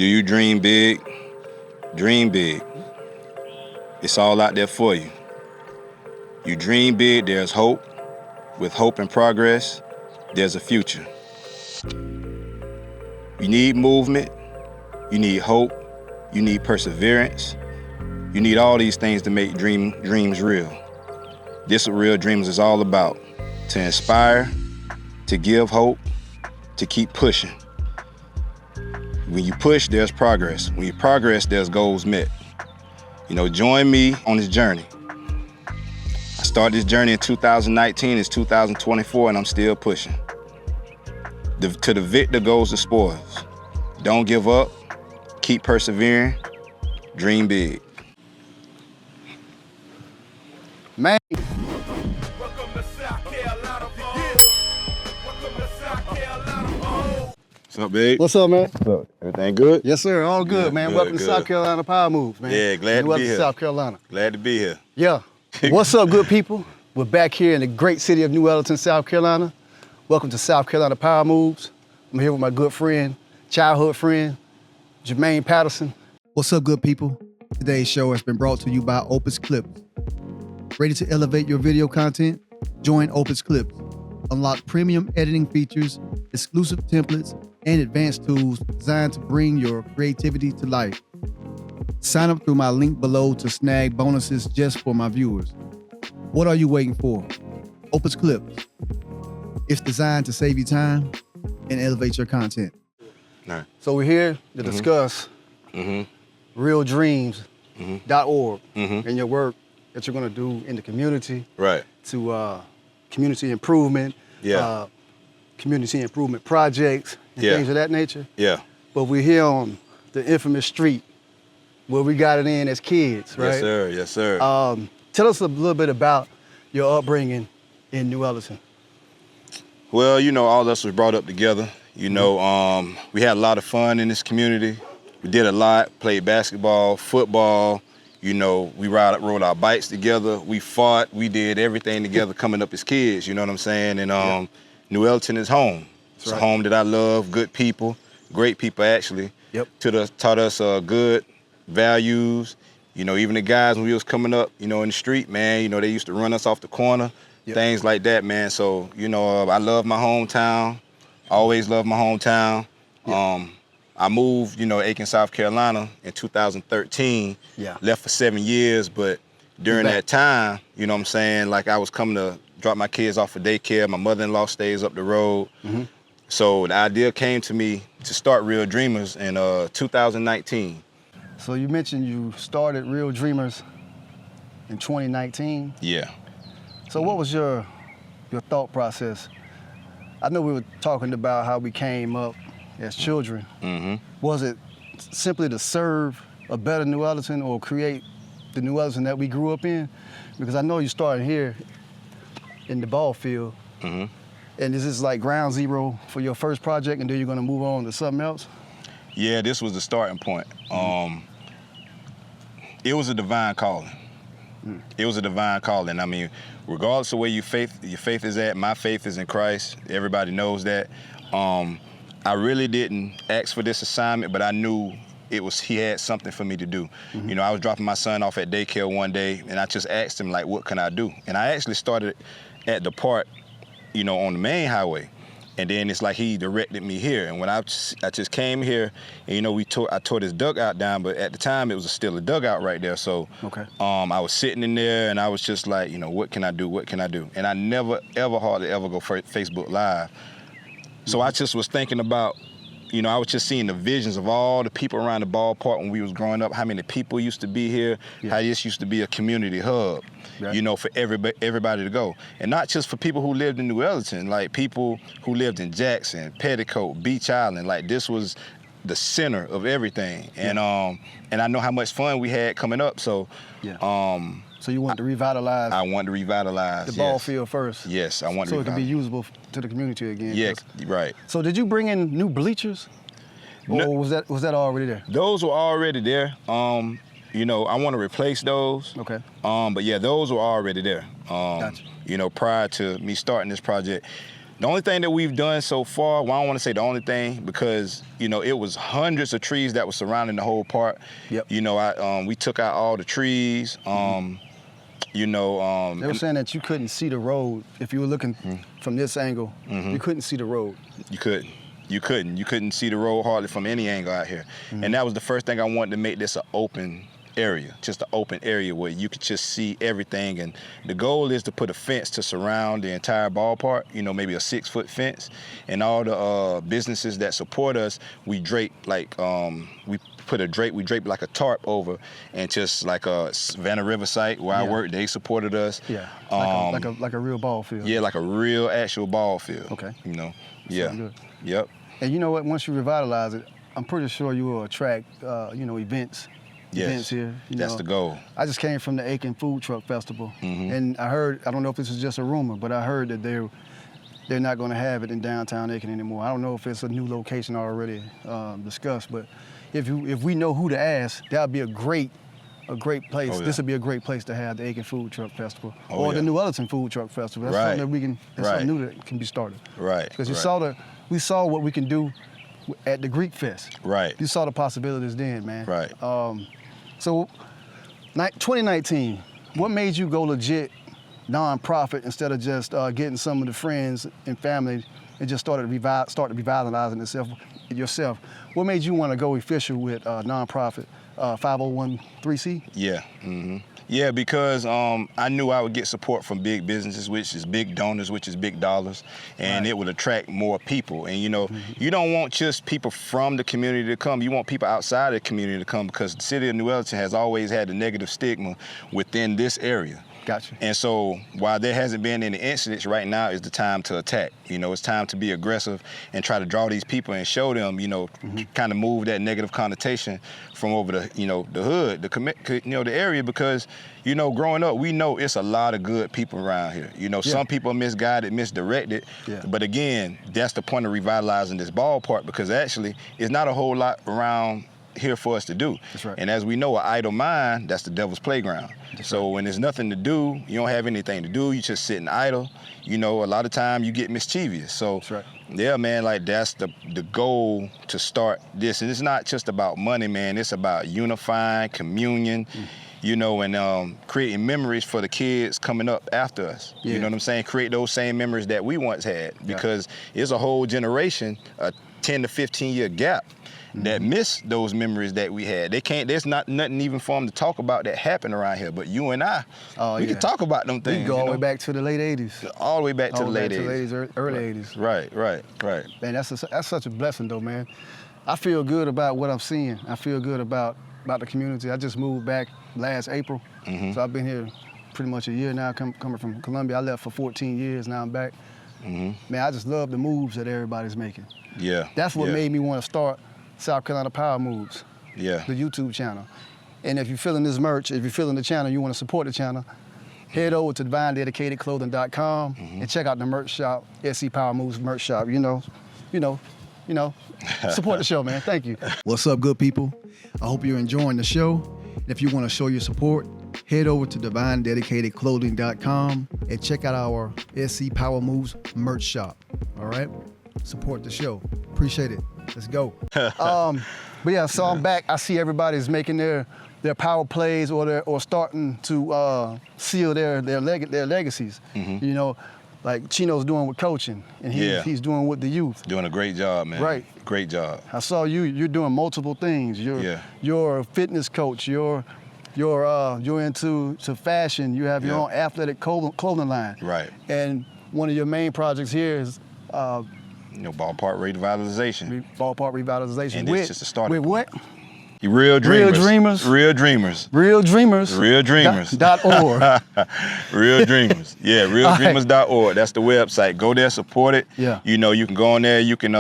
Do you dream big? Dream big. It's all out there for you. You dream big, there's hope. With hope and progress, there's a future. You need movement, you need hope, you need perseverance. You need all these things to make dreams real. This is what RealDreamerz is all about. To inspire, to give hope, to keep pushing. When you push, there's progress. When you progress, there's goals met. Join me on this journey. I started this journey in 2019, it's 2024, and I'm still pushing. To the victor goes the spoils. Don't give up, keep persevering, dream big. Man. What's up, babe? What's up, man? What's up? Everything good? Yes, sir. All good, man. Welcome to South Carolina Power Moves, man. Yeah, glad to be here. South Carolina. Glad to be here. Yeah. What's up, good people? We're back here in the great city of New Ellenton, South Carolina. Welcome to South Carolina Power Moves. I'm here with my good friend, childhood friend, Jermaine Patterson. What's up, good people? Today's show has been brought to you by Opus Clips. Ready to elevate your video content? Join Opus Clips. Unlock premium editing features, exclusive templates, and advanced tools designed to bring your creativity to life. Sign up through my link below to snag bonuses just for my viewers. What are you waiting for? Opus Clips. It's designed to save you time and elevate your content. Right. So we're here to discuss RealDreamerz.org and your work that you're gonna do in the community. Right. To community improvement, community improvement projects, and things of that nature. Yeah. But we're here on the infamous street where we got it in as kids, right? Yes, sir. Yes, sir. Tell us a little bit about your upbringing in New Ellenton. Well, all of us was brought up together. We had a lot of fun in this community. We did a lot, played basketball, football. We rode our bikes together. We fought. We did everything together coming up as kids, you know what I'm saying? And New Ellenton is home. It's a home that I love, good people, great people actually. Yep. Taught us good values. Even the guys when we was coming up, in the street, man, they used to run us off the corner, things like that, man. So, I love my hometown, always loved my hometown. Yep. I moved, Aiken, South Carolina in 2013. Yeah. Left for 7 years, but during that time, I was coming to drop my kids off for daycare. My mother-in-law stays up the road. So the idea came to me to start RealDreamerz in 2019. So you mentioned you started RealDreamerz in 2019. Yeah. So what was your thought process? I know we were talking about how we came up as children. Was it simply to serve a better New Ellenton or create the New Ellenton that we grew up in? Because I know you started here in the ball field. And is this like ground zero for your first project and then you're gonna move on to something else? Yeah, this was the starting point. It was a divine calling. It was a divine calling. I mean, regardless of where your faith is at, my faith is in Christ. Everybody knows that. I really didn't ask for this assignment, but I knew he had something for me to do. I was dropping my son off at daycare one day, and I just asked him, like, what can I do? And I actually started at the part, on the main highway. And then it's like he directed me here. And when I just came here, and I tore this dugout down, but at the time it was still a dugout right there. So I was sitting in there and I was just like, what can I do? What can I do? And I never, ever, hardly ever go for Facebook Live. So I just was thinking about, I was just seeing the visions of all the people around the ballpark when we was growing up, how many people used to be here, how this used to be a community hub, for everybody to go. And not just for people who lived in New Ellenton, like people who lived in Jackson, Petticoat, Beach Island, like this was the center of everything. And I know how much fun we had coming up, so. So you wanted to revitalize? I wanted to revitalize the ball field first. Yes, I wanted to revitalize. So it could be usable to the community again. Yeah, right. So did you bring in new bleachers? Or was that already there? Those were already there. I want to replace those. Okay. But yeah, those were already there. Gotcha. Prior to me starting this project. The only thing that we've done so far, well, I don't want to say the only thing because, you know, it was hundreds of trees that were surrounding the whole park. Yep. You know, we took out all the trees. You know, they were saying that you couldn't see the road if you were looking from this angle. You couldn't see the road. You couldn't. You couldn't see the road hardly from any angle out here. And that was the first thing I wanted to make this an open area, just an open area where you could just see everything. And the goal is to put a fence to surround the entire ballpark, you know, maybe a 6-foot fence. And all the businesses that support us, we drape like, we drape like a tarp over, and just like a Savannah River site where I work, they supported us. Yeah, like a real ball field. Yeah, like a real actual ball field. Okay. You know, Good. Yep. And you know what? Once you revitalize it, I'm pretty sure you will attract, you know, events here. That's the goal. I just came from the Aiken Food Truck Festival, and I heard, I don't know if this is just a rumor, but I heard that they're not going to have it in downtown Aiken anymore. I don't know if it's a new location already discussed, but if we know who to ask, that would be a great place. This would be a great place to have the Aiken Food Truck Festival or the new Ellenton Food Truck Festival. That's something that we can. That's something new that can be started. Right. Because we saw what we can do at the Greek Fest. Right. You saw the possibilities then, man. Right. So, 2019, what made you go legit nonprofit instead of just getting some of the friends and family and just start revitalizing yourself? What made you want to go official with nonprofit 501(c)(3)? Yeah. Yeah, because I knew I would get support from big businesses, which is big donors, which is big dollars, and it would attract more people. And you know, you don't want just people from the community to come. You want people outside the community to come, because the city of New Ellenton has always had a negative stigma within this area. Gotcha. And so while there hasn't been any incidents, right now is the time to attack. You know, it's time to be aggressive and try to draw these people and show them, you know, kind of move that negative connotation from over the, you know, the hood, the area, because, you know, growing up, we know it's a lot of good people around here. You know, some people are misguided, misdirected, but again, that's the point of revitalizing this ballpark, because actually it's not a whole lot around here for us to do. That's right. And as we know, an idle mind, that's the devil's playground. So when there's nothing to do, you don't have anything to do, you just sitting idle, you know, a lot of time you get mischievous. So that's right. Yeah, man, like that's the goal to start this. And it's not just about money, man, it's about unifying, communion, you know, and creating memories for the kids coming up after us. You know what I'm saying? Create those same memories that we once had, because it's a whole generation, a 10 to 15 year gap that miss those memories that we had. There's nothing even for them to talk about that happened around here, but you and I, we can talk about them things. We go all the way back to the late 80s. All the way back to the late 80s. Early 80s. Right. Man, that's such a blessing though, man. I feel good about what I'm seeing. I feel good about the community. I just moved back last April, so I've been here pretty much a year now, coming from Columbia. I left for 14 years, now I'm back. Man, I just love the moves that everybody's making. Yeah. That's what made me want to start South Carolina Power Moves, the YouTube channel. And if you're feeling this merch, if you're feeling the channel, you want to support the channel, head over to divinededicatedclothing.com and check out the merch shop, SC Power Moves merch shop. You know, support the show, man. Thank you. What's up, good people? I hope you're enjoying the show. And if you want to show your support, head over to divinededicatedclothing.com and check out our SC Power Moves merch shop. All right? Support the show. Appreciate it. Let's go. But yeah, so I'm back. I see everybody's making their power plays or starting to seal their legacies. You know, like Chino's doing with coaching, and he's doing with the youth. Doing a great job, man. Right. Great job. I saw you're doing multiple things. You're a fitness coach. You're into fashion. You have your own athletic clothing line. Right. And one of your main projects here is ballpark revitalization. Ballpark revitalization. And it's just a start. With what? RealDreamerz. RealDreamerz. RealDreamerz.org. RealDreamerz. Yeah, RealDreamerz.org. That's the website. Go there, support it. Yeah. You know, you can go on there. You can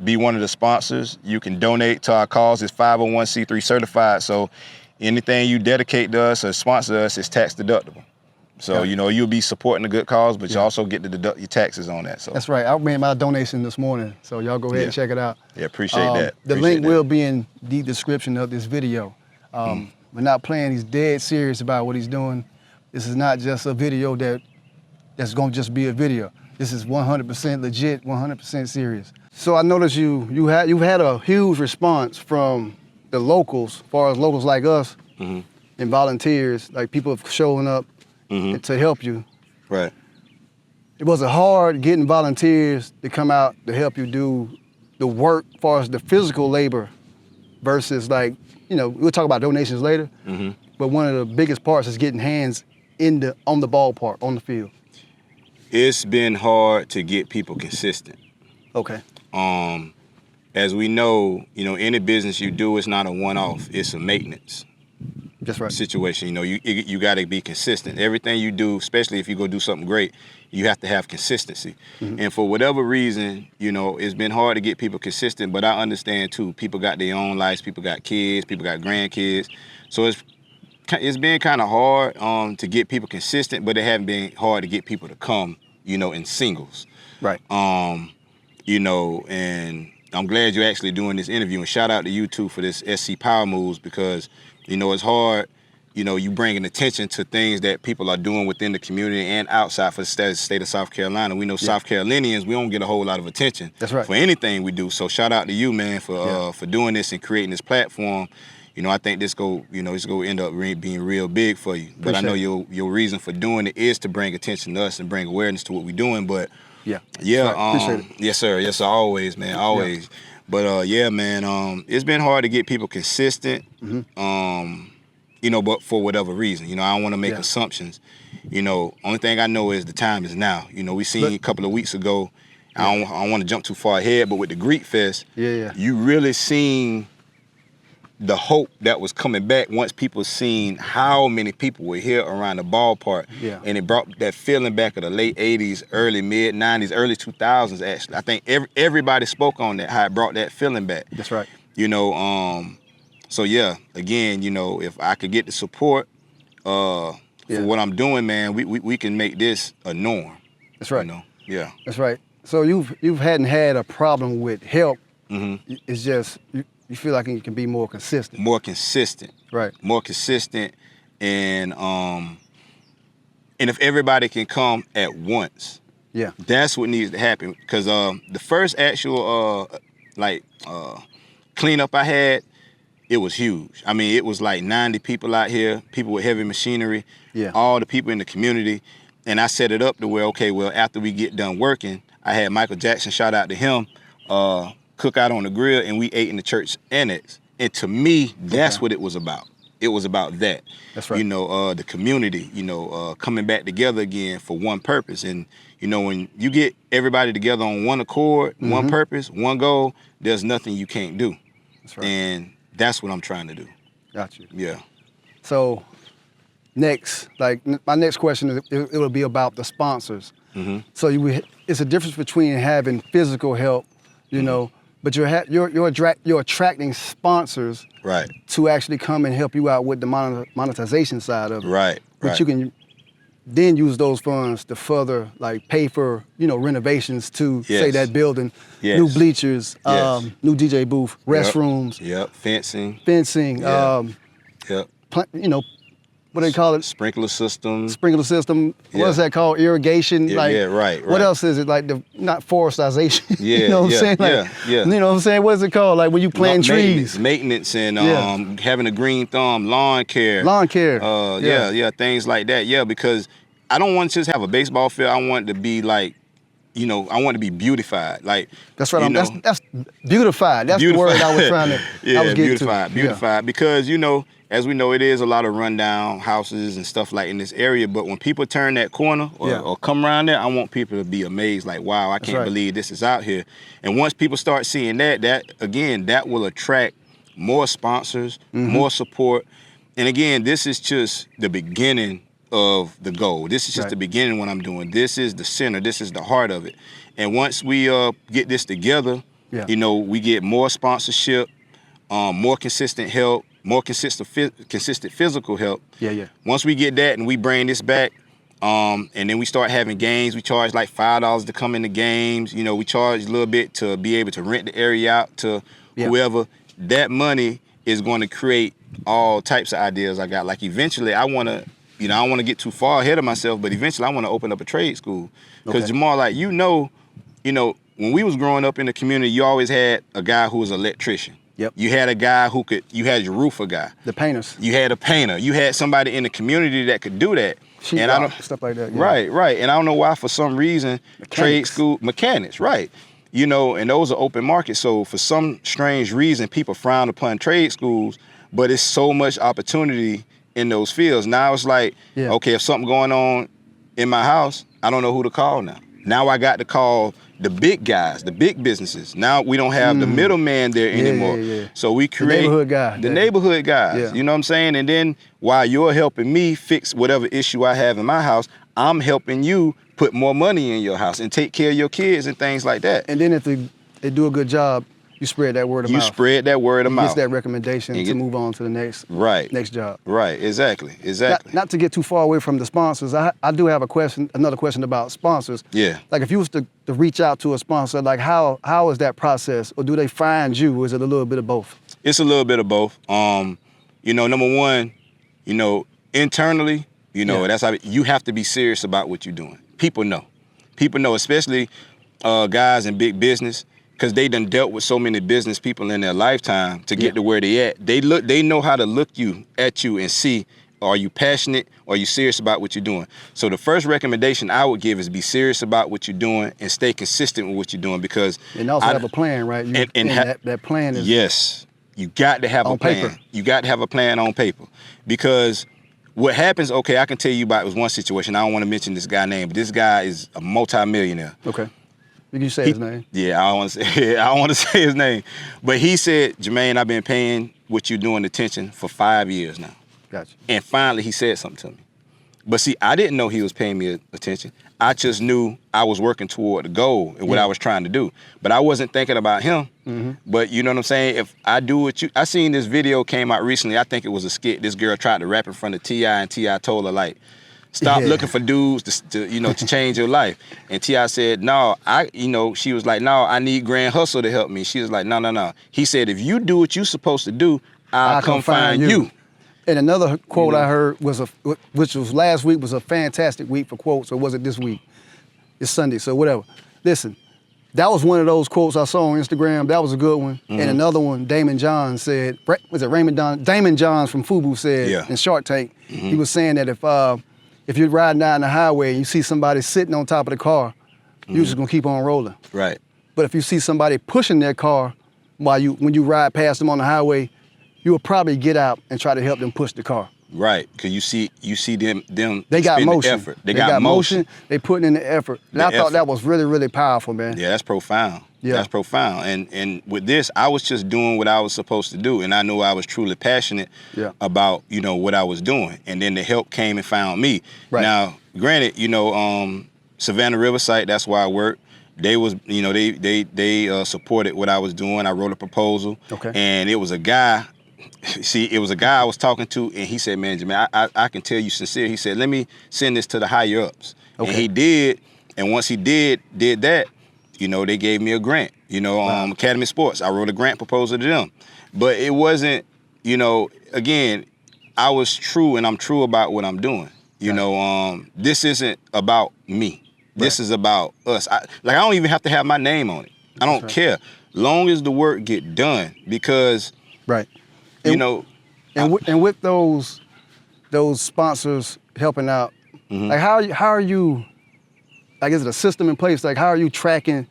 be one of the sponsors. You can donate to our cause. It's 501c3 certified. So anything you dedicate to us or sponsor us is tax deductible. So, you know, you'll be supporting a good cause, but you also get to deduct your taxes on that. So that's right. I made my donation this morning, so y'all go ahead and check it out. Yeah, appreciate that. The link will be in the description of this video. We're not playing. He's dead serious about what he's doing. This is not just a video that's going to just be a video. This is 100% legit, 100% serious. So I noticed you've had a huge response from the locals, as far as locals like us, and volunteers, like people showing up to help you. Right. It wasn't hard getting volunteers to come out to help you do the work, as far as the physical labor, versus like, we'll talk about donations later, but one of the biggest parts is getting hands on the ballpark, on the field. It's been hard to get people consistent. Okay. As we know, any business you do, it's not a one-off. It's a maintenance. That's right. Situation. You got to be consistent. Everything you do, especially if you go do something great, you have to have consistency. And for whatever reason, it's been hard to get people consistent. But I understand too. People got their own lives. People got kids. People got grandkids. So it's been kind of hard to get people consistent, but it hasn't been hard to get people to come, in singles. Right. And I'm glad you're actually doing this interview, and shout out to you too for this SC Power Moves, because it's hard, you bringing attention to things that people are doing within the community and outside for the state of South Carolina. We know South Carolinians, we don't get a whole lot of attention for anything we do. So shout out to you, man, for doing this and creating this platform. I think it's going to end up being real big for you. But I know your reason for doing it is to bring attention to us and bring awareness to what we're doing. But appreciate it. Yes, sir. Yes, sir. Always, man. Always. Yeah. But man, it's been hard to get people consistent. But for whatever reason, I don't want to make assumptions. Only thing I know is the time is now. We seen a couple of weeks ago. I don't want to jump too far ahead, but with the Greek Fest, you really seen the hope that was coming back once people seen how many people were here around the ballpark. Yeah. And it brought that feeling back of the late 80s, early mid-90s, early 2000s, actually. I think everybody spoke on that, how it brought that feeling back. That's right. So yeah, again, if I could get the support for what I'm doing, man, we can make this a norm. That's right. Yeah. That's right. So you hadn't had a problem with help. It's just you feel like you can be more consistent. More consistent. Right. More consistent, and if everybody can come at once, that's what needs to happen. Because the first actual cleanup I had, it was huge. I mean, it was like 90 people out here, people with heavy machinery, all the people in the community, and I set it up to where, after we get done working, I had Michael Jackson, shout out to him, cook out on the grill, and we ate in the church annex. And to me, that's what it was about. It was about that. That's right. The community, coming back together again for one purpose. And, when you get everybody together on one accord, one purpose, one goal, there's nothing you can't do. That's right. And that's what I'm trying to do. Got you. Yeah. So next, my next question, it will be about the sponsors. So it's a difference between having physical help, but you're attracting sponsors to actually come and help you out with the monetization side of it. Right. But you can then use those funds to further pay for renovations to say that building, new bleachers, new DJ booth, restrooms, fencing, what do they call it? Sprinkler system. What is that called? Irrigation. Right. What else is it? Not forestization. You know what I'm saying? You know what I'm saying? What is it called? When you plant trees. Maintenance and having a green thumb, lawn care. Things like that. Yeah, because I don't want to just have a baseball field. I want it to be I want it to be beautified. That's right. That's beautified. That's the word I was trying to. Beautified. Because as we know, it is a lot of rundown houses and stuff in this area. But when people turn that corner or come around there, I want people to be amazed. Wow, I can't believe this is out here. And once people start seeing that will attract more sponsors, more support. And again, this is just the beginning of the goal. This is just the beginning of what I'm doing. This is the center. This is the heart of it. And once we get this together, we get more sponsorship, more consistent help, more consistent physical help. Once we get that and we bring this back, and then we start having games, we charge $5 to come in the games. We charge a little bit to be able to rent the area out to whoever. That money is going to create all types of ideas I got. Eventually I want to, I don't want to get too far ahead of myself, but eventually I want to open up a trade school. Because Jamal, like, when we was growing up in the community, you always had a guy who was an electrician. Yep. You had a guy you had your roofer guy. The painters. You had a painter. You had somebody in the community that could do that. Stuff like that. Yeah. Right. And I don't know why, for some reason, trade school mechanics, right. And those are open markets. So for some strange reason, people frown upon trade schools, but it's so much opportunity in those fields. Now it's like, okay, if something going on in my house, I don't know who to call now. Now I got to call the big guys, the big businesses. Now we don't have the middleman there anymore. Yeah. So we create the neighborhood guys. Yeah. You know what I'm saying? And then while you're helping me fix whatever issue I have in my house, I'm helping you put more money in your house and take care of your kids and things like that. And then if they do a good job, you spread that word of mouth. You spread that word of mouth. Gets that recommendation to move on to the next job. Right, exactly. Not to get too far away from the sponsors, I do have another question about sponsors. Yeah. Like if you was to reach out to a sponsor, like how is that process? Or do they find you, or is it a little bit of both? It's a little bit of both. Number one, internally, that's how you have to be serious about what you're doing. People know, especially guys in big business, because they done dealt with so many business people in their lifetime to get to where they at. They know how to look at you and see, are you passionate? Are you serious about what you're doing? So the first recommendation I would give is be serious about what you're doing and stay consistent with what you're doing, because and also have a plan, right? That plan is you got to have a plan. Paper. You got to have a plan on paper, because what happens? Okay, I can tell you about it was one situation. I don't want to mention this guy's name, but this guy is a multi-millionaire. Okay. You can say his name. Yeah, I don't want to say his name. But he said, Jermaine, I've been paying what you're doing attention for 5 years now. Gotcha. And finally, he said something to me. But see, I didn't know he was paying me attention. I just knew I was working toward the goal and what I was trying to do. But I wasn't thinking about him. Mm-hmm. But you know what I'm saying? If I do what I seen this video came out recently. I think it was a skit. This girl tried to rap in front of T.I. and T.I. told her, like, stop looking for dudes to change your life. And T.I. said, no, she was like, no, I need Grand Hustle to help me. She was like, no. He said, if you do what you're supposed to do, I'll come find you. And another quote I heard which was last week, was a fantastic week for quotes, or was it this week? It's Sunday, so whatever. Listen, that was one of those quotes I saw on Instagram. That was a good one. Mm-hmm. And another one, Damon Johns said, Damon Johns from FUBU said in Shark Tank, he was saying that if you're riding down the highway and you see somebody sitting on top of the car, you're just gonna keep on rolling. Right. But if you see somebody pushing their car when you ride past them on the highway, you will probably get out and try to help them push the car. Right, because you see them. They got motion. The effort. They got motion. They putting in the effort. And I thought that was really, really powerful, man. Yeah, that's profound. Yeah, that's profound. And with this, I was just doing what I was supposed to do, and I knew I was truly passionate about what I was doing. And then the help came and found me. Right. Now, granted, Savannah Riverside, that's where I work. They was, they supported what I was doing. I wrote a proposal. Okay. And it was a guy. See, it was a guy I was talking to, and he said, man, Jermaine, I can tell you sincere. He said, let me send this to the higher ups. Okay. And he did, and once he did that, they gave me a grant, Academy Sports. I wrote a grant proposal to them. But it wasn't, again, I was true, and I'm true about what I'm doing. This isn't about me. This is about us. I don't even have to have my name on it. I don't care. Long as the work get done, because and with those sponsors helping out, like how are you? Like, is it a system in place? Like, how are you tracking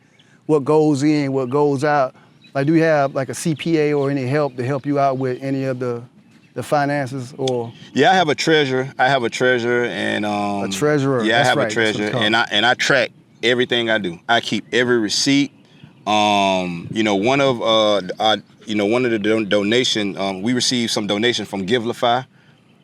what goes in, what goes out? Like, do you have like a CPA or any help to help you out with any of the finances? Or I have a treasurer. And a treasurer. Yeah, I have a treasurer, and I track everything I do. I keep every receipt. One of the donation, we received some donation from Givelify,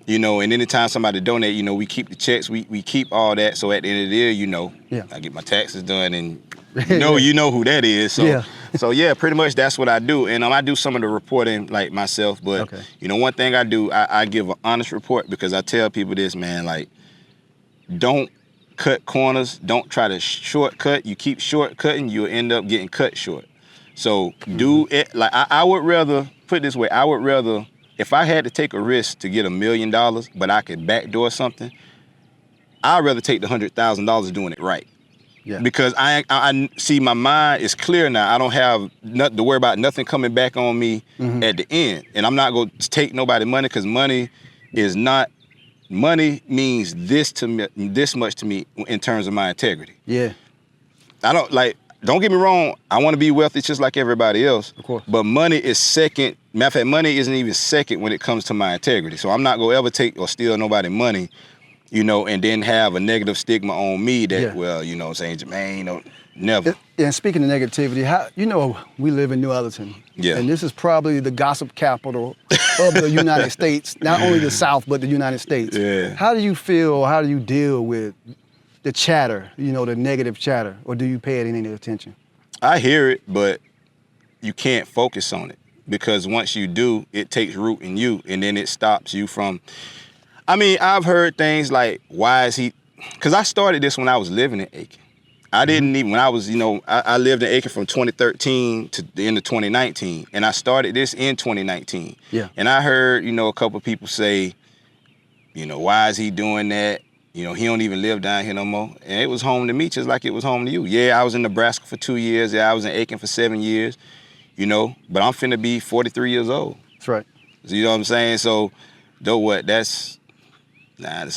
and anytime somebody donate, we keep the checks, we keep all that. So at the end of the year, I get my taxes done, and you know who that is. So, so pretty much that's what I do. And I do some of the reporting like myself, but one thing I do, I give an honest report, because I tell people this, man, like, don't cut corners. Don't try to shortcut. You keep shortcutting, you'll end up getting cut short. So do it. Like, I would rather, put it this way, I would rather, if I had to take a risk to get $1 million, but I could backdoor something, I'd rather take the $100,000 doing it right. Yeah. Because I see my mind is clear now. I don't have nothing to worry about, nothing coming back on me at the end. And I'm not going to take nobody money, because money means this much to me in terms of my integrity. Yeah. Don't get me wrong, I want to be wealthy just like everybody else. Of course. But money is second. Matter of fact, money isn't even second when it comes to my integrity. So I'm not going to ever take or steal nobody money, and then have a negative stigma on me that, well, saying, Jermaine, never. And speaking of negativity, we live in New Ellenton. Yeah. And this is probably the gossip capital of the United States, not only the South, but the United States. Yeah. How do you feel, how do you deal with the chatter, the negative chatter, or do you pay it any attention? I hear it, but you can't focus on it, because once you do, it takes root in you, and then it stops you from, I've heard things like, why is he, because I started this when I was living in Aiken. I didn't even, when I was, I lived in Aiken from 2013 to the end of 2019, and I started this in 2019. Yeah. And I heard, a couple of people say, why is he doing that? He don't even live down here no more. And it was home to me just like it was home to you. Yeah, I was in Nebraska for 2 years. Yeah, I was in Aiken for 7 years, but I'm finna be 43 years old. That's right. So, you know what I'm saying? So, that's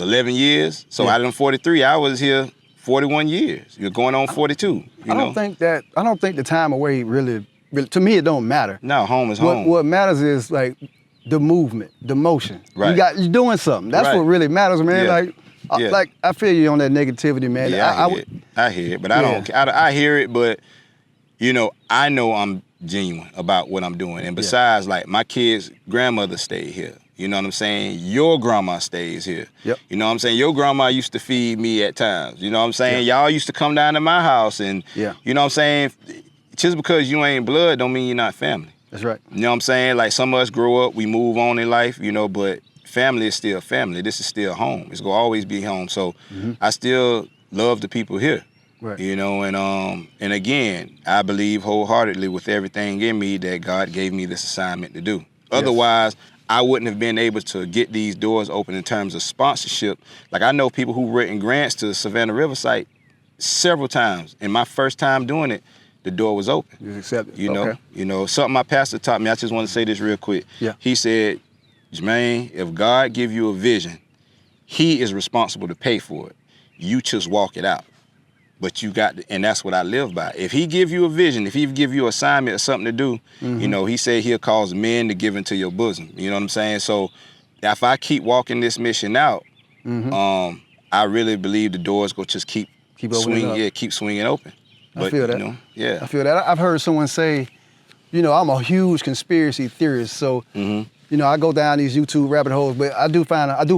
11 years. So out of them 43, I was here 41 years. You're going on 42. I don't think the time away really, to me, it don't matter. No, home is home. What matters is like the movement, the motion. Right. You're doing something. That's right. What really matters, man. Yeah. I feel you on that negativity, man. Yeah, I hear it, but I don't. I hear it, but I know I'm genuine about what I'm doing. And besides, like, my kids' grandmother stayed here. You know what I'm saying? Your grandma stays here. Yep. You know what I'm saying? Your grandma used to feed me at times. You know what I'm saying? Y'all used to come down to my house, and you know what I'm saying? Just because you ain't blood don't mean you're not family. That's right. You know what I'm saying? Like, some of us grow up, we move on in life, but family is still family. This is still home. It's gonna always be home. So I still love the people here. Right. And again, I believe wholeheartedly with everything in me that God gave me this assignment to do. Otherwise, I wouldn't have been able to get these doors open in terms of sponsorship. Like, I know people who've written grants to the Savannah River site several times. And my first time doing it, the door was open. You accepted. Something my pastor taught me, I just want to say this real quick. Yeah. He said, Jermaine, if God give you a vision, he is responsible to pay for it. You just walk it out. But you got to, and that's what I live by. If he give you a vision, if he give you an assignment or something to do, he said he'll cause men to give into your bosom. You know what I'm saying? So if I keep walking this mission out, I really believe the doors will just keep swinging. Yeah, keep swinging open. But, I feel that. I feel that. I've heard someone say, I'm a huge conspiracy theorist, so I go down these YouTube rabbit holes, but I do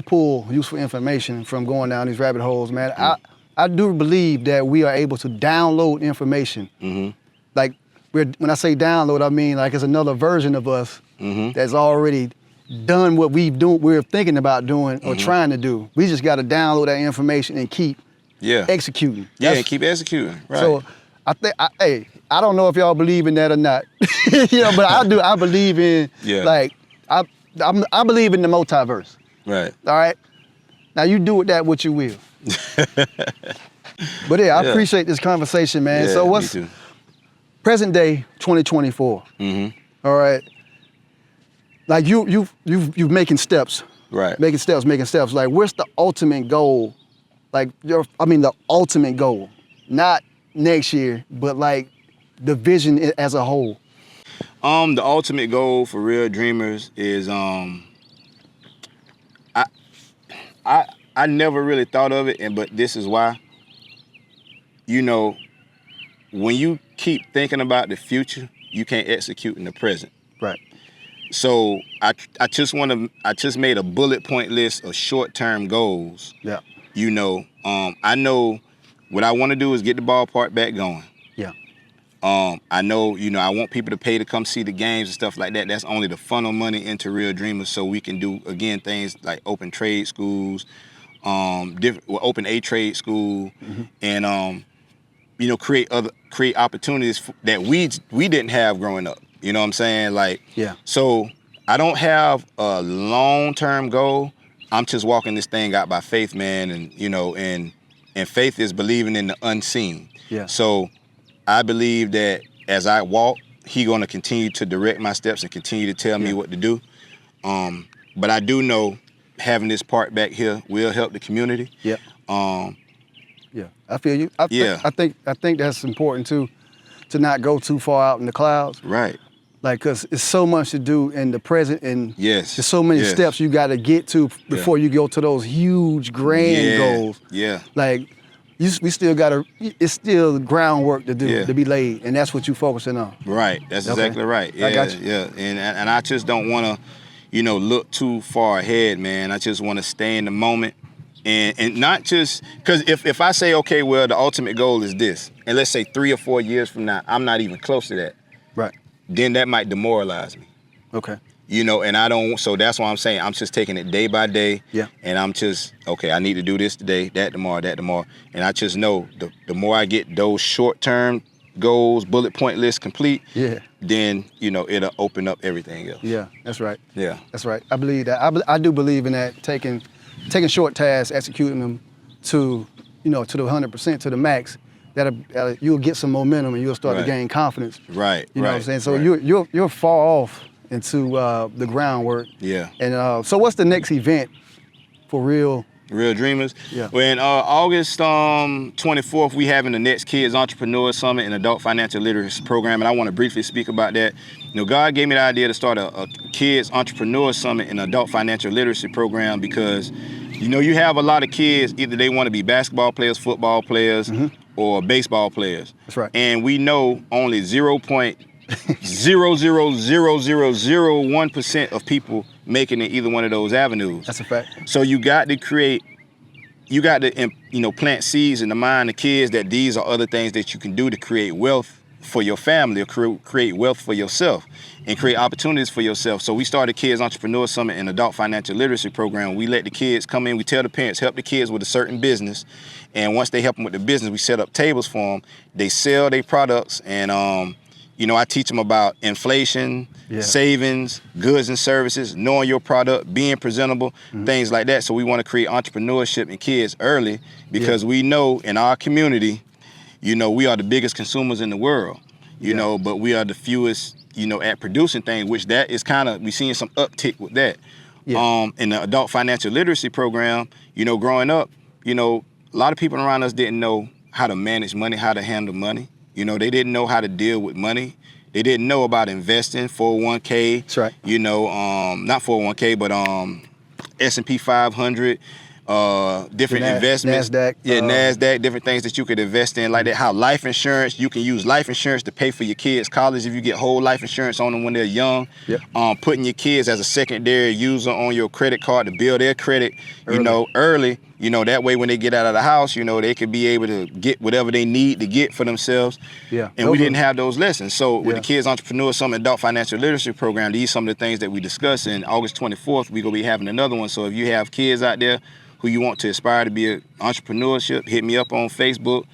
pull useful information from going down these rabbit holes, man. I do believe that we are able to download information. Like, when I say download, I mean like it's another version of us that's already done what we're thinking about doing or trying to do. We just got to download that information and keep executing. And keep executing. Right. So I don't know if y'all believe in that or not, but I do. I believe in I believe in the multiverse. Right. All right. Now you do with that what you will. But I appreciate this conversation, man. Yeah, so what's me too. Present day 2024? All right. Like you've making steps. Right. Making steps. Like, what's the ultimate goal? Like the ultimate goal, not next year, but like the vision as a whole. The ultimate goal for RealDreamerz is I never really thought of it, but this is why. When you keep thinking about the future, you can't execute in the present. Right. So I just made a bullet point list of short-term goals. Yeah. I know what I want to do is get the ballpark back going. Yeah. I know, I want people to pay to come see the games and stuff like that. That's only to funnel money into RealDreamerz so we can do, again, things like open trade schools, open a trade school, and create opportunities that we didn't have growing up. You know what I'm saying? Like, so I don't have a long-term goal. I'm just walking this thing out by faith, man, and and faith is believing in the unseen. Yeah. So I believe that as I walk, He gonna continue to direct my steps and continue to tell me what to do. But I do know having this park back here will help the community. Yeah. Yeah, I feel you. I think that's important too, to not go too far out in the clouds. Right. Like, cause it's so much to do in the present, and yes, there's so many steps you got to get to before you go to those huge grand goals. Yeah. Like, we still got to. It's still groundwork to do, to be laid, and that's what you're focusing on. Right. That's exactly right. Yeah. I got you. Yeah. And I just don't want to, look too far ahead, man. I just want to stay in the moment, and not just because if I say, okay, well, the ultimate goal is this, and let's say 3 or 4 years from now, I'm not even close to that. Right. Then that might demoralize me. Okay. And I don't, so that's why I'm saying I'm just taking it day by day. Yeah. And I'm just, okay, I need to do this today, that tomorrow. And I just know the more I get those short-term goals, bullet point lists complete, then, it'll open up everything else. Yeah, that's right. Yeah. That's right. I believe that. I do believe in that, taking short tasks, executing them to the 100%, to the max. That you'll get some momentum and you'll start to gain confidence. Right. You know what I'm saying? So you're far off into the groundwork. Yeah. And so what's the next event for RealDreamerz? Yeah. Well, in August 24th, we having the next Kids Entrepreneur Summit and Adult Financial Literacy Program, and I want to briefly speak about that. God gave me the idea to start a Kids Entrepreneur Summit and Adult Financial Literacy Program because, you have a lot of kids, either they want to be basketball players, football players, or baseball players. That's right. And we know only 0.00001% of people making it either one of those avenues. That's a fact. So you got to plant seeds in the mind of kids that these are other things that you can do to create wealth for your family, or create wealth for yourself and create opportunities for yourself. So we started Kids Entrepreneur Summit and Adult Financial Literacy Program. We let the kids come in, we tell the parents, help the kids with a certain business. And once they help them with the business, we set up tables for them. They sell their products, and I teach them about inflation, savings, goods and services, knowing your product, being presentable, things like that. So we want to create entrepreneurship in kids early because we know in our community, we are the biggest consumers in the world, but we are the fewest, at producing things, which that is we're seeing some uptick with that. Yeah. In the Adult Financial Literacy Program, growing up, a lot of people around us didn't know how to manage money, how to handle money. They didn't know how to deal with money. They didn't know about investing, 401k. That's right. Not 401k, but S&P 500, different investments. NASDAQ. NASDAQ, different things that you could invest in, like that. How life insurance, you can use life insurance to pay for your kids' college if you get whole life insurance on them when they're young. Yep. Putting your kids as a secondary user on your credit card to build their credit, early. That way when they get out of the house, they could be able to get whatever they need to get for themselves. Yeah. And we didn't have those lessons. So with the Kids Entrepreneur Summit Adult Financial Literacy Program, these are some of the things that we discussed. In August 24th, we're going to be having another one. So if you have kids out there who you want to aspire to be an entrepreneurship, hit me up on Facebook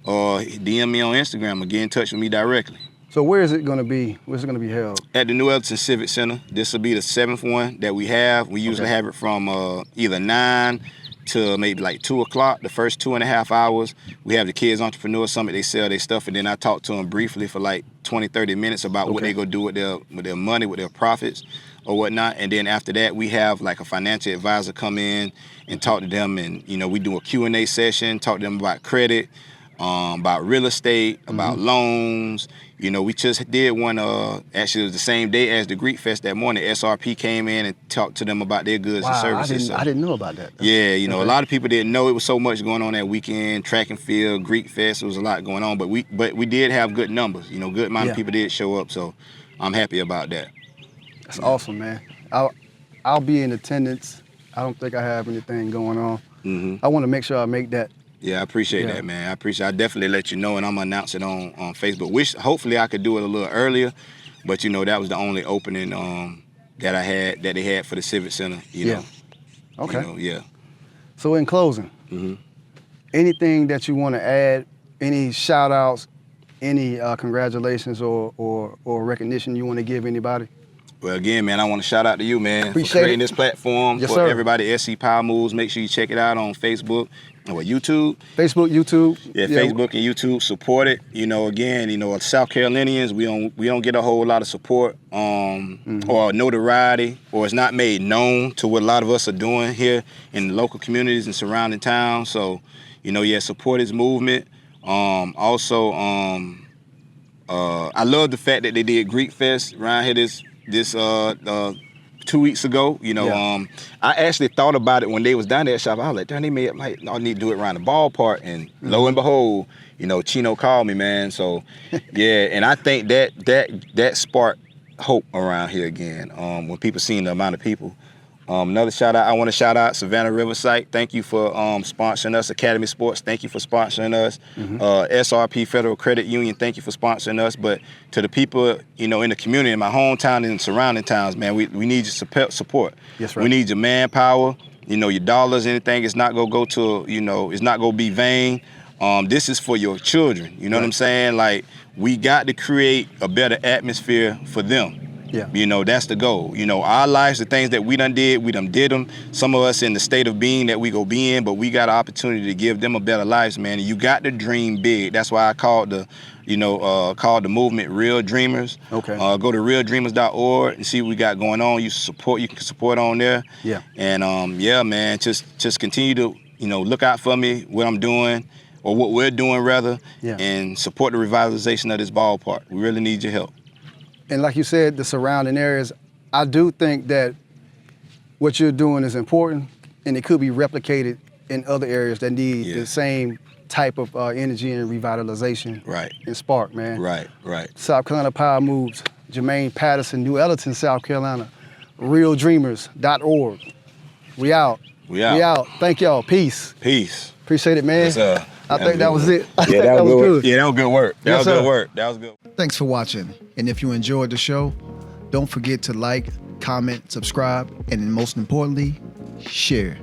or DM me on Instagram or get in touch with me directly. So where is it going to be? Where's it going to be held? At the New Ellenton Civic Center. This will be the 7th one that we have. We usually have it from either 9 to maybe like 2 o'clock. The first 2.5 hours, we have the Kids Entrepreneur Summit. They sell their stuff, and then I talk to them briefly for like 20, 30 minutes about what they go do with their money, with their profits or whatnot. And then after that, we have like a financial advisor come in and talk to them, and we do a Q&A session, talk to them about credit, about real estate, about loans. We just did one, actually it was the same day as the Greek Fest that morning. SRP came in and talked to them about their goods and services. I didn't know about that. Yeah, a lot of people didn't know it was so much going on that weekend. Track and field, Greek Fest, there was a lot going on, but we did have good numbers. Good amount of people did show up, so I'm happy about that. That's awesome, man. I'll be in attendance. I don't think I have anything going on. I want to make sure I make that. Yeah, I appreciate that, man. I definitely let you know, and I'm going to announce it on Facebook. Which hopefully I could do it a little earlier, but that was the only opening that they had for the Civic Center. Okay. Yeah. So in closing, anything that you want to add, any shout outs, any congratulations or recognition you want to give anybody? Well, again, man, I want to shout out to you, man, Appreciate for creating it. this platform Yes, for sir. everybody. SC Power Moves. Make sure you check it out on Facebook. What, YouTube? Facebook, YouTube. Yeah, Facebook and YouTube. Support it. You know, again, you know, South Carolinians, we don't get a whole lot of support or notoriety, or it's not made known to what a lot of us are doing here in the local communities and surrounding towns. So, you know, yeah, support his movement. Also, I love the fact that they did Greek Fest around here this 2 weeks ago. You know, I actually thought about it when they was down there at shop. I was like, damn, they might need to do it around the ballpark. And lo and behold, you know, Chino called me, man. So yeah, and I think that sparked hope around here again. When people seen the amount of people. Another shout out, I want to shout out Savannah Riverside. Thank you for sponsoring us. Academy Sports, thank you for sponsoring us. SRP Federal Credit Union, thank you for sponsoring us. But to the people, you know, in the community, in my hometown and surrounding towns, man, we need your support. Yes, right. We need your manpower. You know, your dollars, anything, it's not gonna go to, you know, it's not gonna be vain. This is for your children. You know what I'm saying? Like, we got to create a better atmosphere for them. Yeah. You know, that's the goal. You know, our lives, the things that we done did them. Some of us in the state of being that we go be in, but we got an opportunity to give them a better life, man. And you got to dream big. That's why I called the movement RealDreamerz. Okay. Go to RealDreamerz.org and see what we got going on. You can support on there. Yeah. And yeah, man, just continue to, you know, look out for me, what I'm doing, or what we're doing rather, and support the revitalization of this ballpark. We really need your help. And like you said, the surrounding areas, I do think that what you're doing is important, and it could be replicated in other areas that need the same type of energy and revitalization and spark, man. Right. South Carolina Power Moves, Jermaine Patterson, New Ellenton, South Carolina, RealDreamerz.org. We out. We out. Thank y'all. Peace. Appreciate it, man. Yes, I think that was it. Yeah, that was good. Yeah, that was good work. That was good. Thanks for watching. And if you enjoyed the show, don't forget to like, comment, subscribe, and most importantly, share.